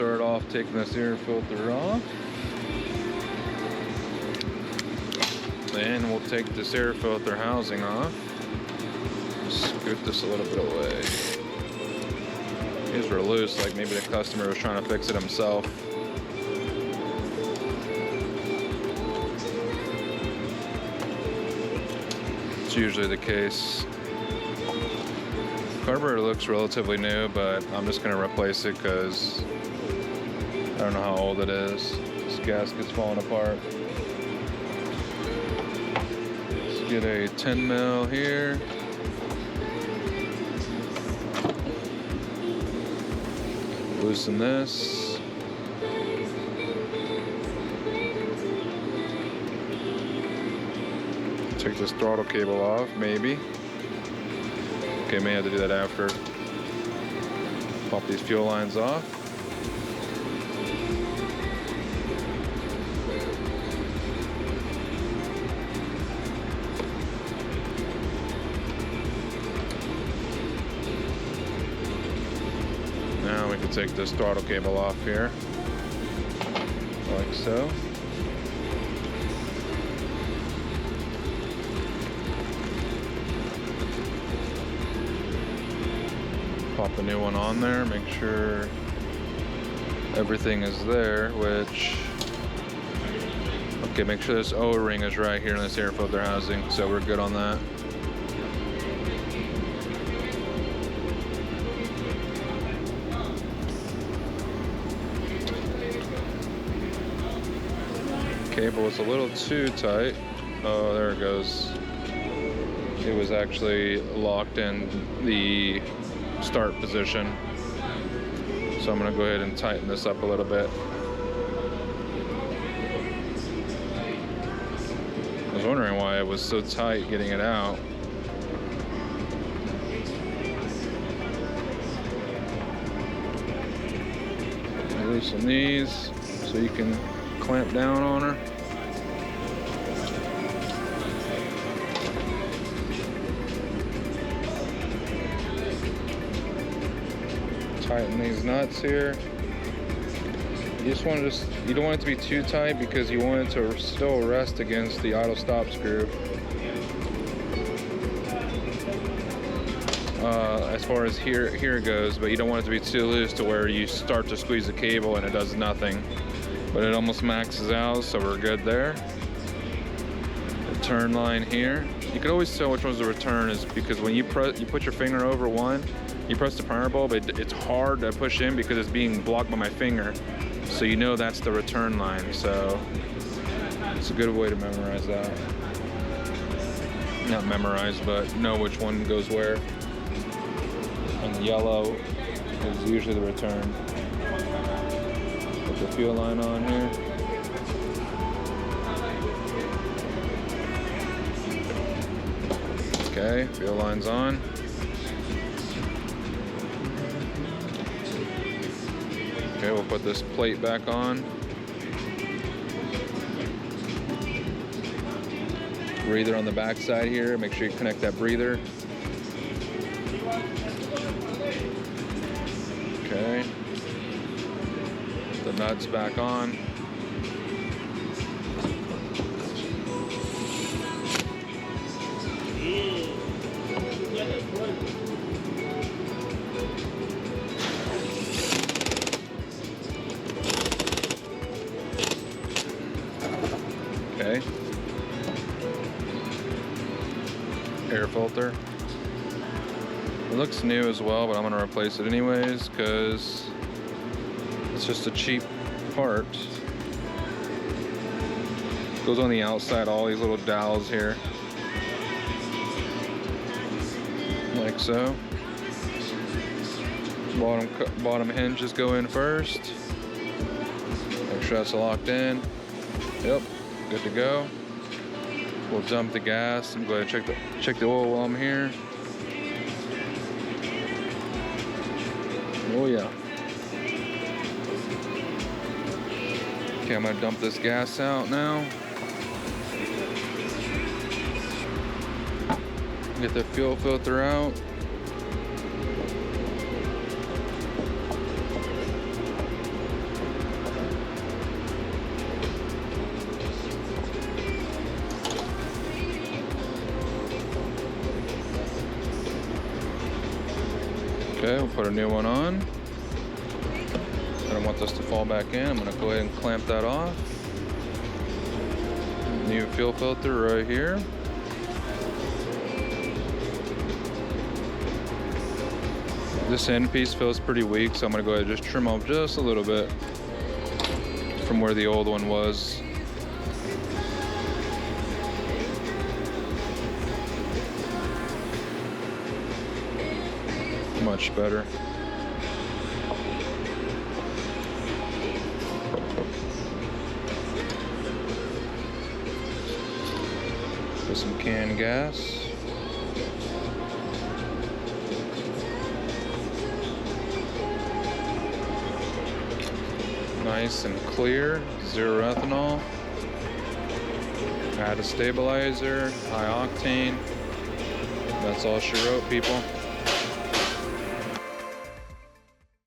start off taking this air filter off. Then we'll take this air filter housing off. Scoot this a little bit away. These were loose, like maybe the customer was trying to fix it himself. It's usually the case. Carburetor looks relatively new, but I'm just going to replace it because I don't know how old it is. This gasket's falling apart. Let's get a 10 mil here. Loosen this. Take this throttle cable off, maybe. Okay, may have to do that after. Pop these fuel lines off. Now we can take this throttle cable off here, like so. Pop a new one on there, make sure everything is there, which, okay, make sure this O-ring is right here in this air filter housing, so we're good on that. Cable was a little too tight. Oh, there it goes. It was actually locked in the start position. So I'm gonna go ahead and tighten this up a little bit. I was wondering why it was so tight getting it out. Loosen these so you can clamp down on her. Tighten these nuts here. You just want to you don't want it to be too tight because you want it to still rest against the idle stop screw. As far as here goes, but you don't want it to be too loose to where you start to squeeze the cable and it does nothing. But it almost maxes out, so we're good there. Return line here. You can always tell which one's the return is because when you put your finger over one, you press the primer bulb, it's hard to push in because it's being blocked by my finger. So you know that's the return line. So it's a good way to memorize that. Not memorize, but know which one goes where. And the yellow is usually the return. Put the fuel line on here. Okay, fuel line's on. Okay, we'll put this plate back on. Breather on the back side here. Make sure you connect that breather. Okay. The nuts back on. Okay. Air filter. It looks new as well, but I'm going to replace it anyways because it's just a cheap part. Goes on the outside, all these little dowels here. Like so. Bottom hinges go in first. Make sure that's locked in. Yep, good to go. We'll dump the gas. I'm going to check the oil while I'm here. Oh yeah. Okay, I'm gonna dump this gas out now. Get the fuel filter out. Okay, we'll put a new one on. I don't want this to fall back in. I'm gonna go ahead and clamp that off. New fuel filter right here. This end piece feels pretty weak, so I'm gonna go ahead and just trim off just a little bit from where the old one was. Much better. Put some canned gas. Nice and clear, 0 ethanol. Add a stabilizer, high octane. That's all she wrote, people.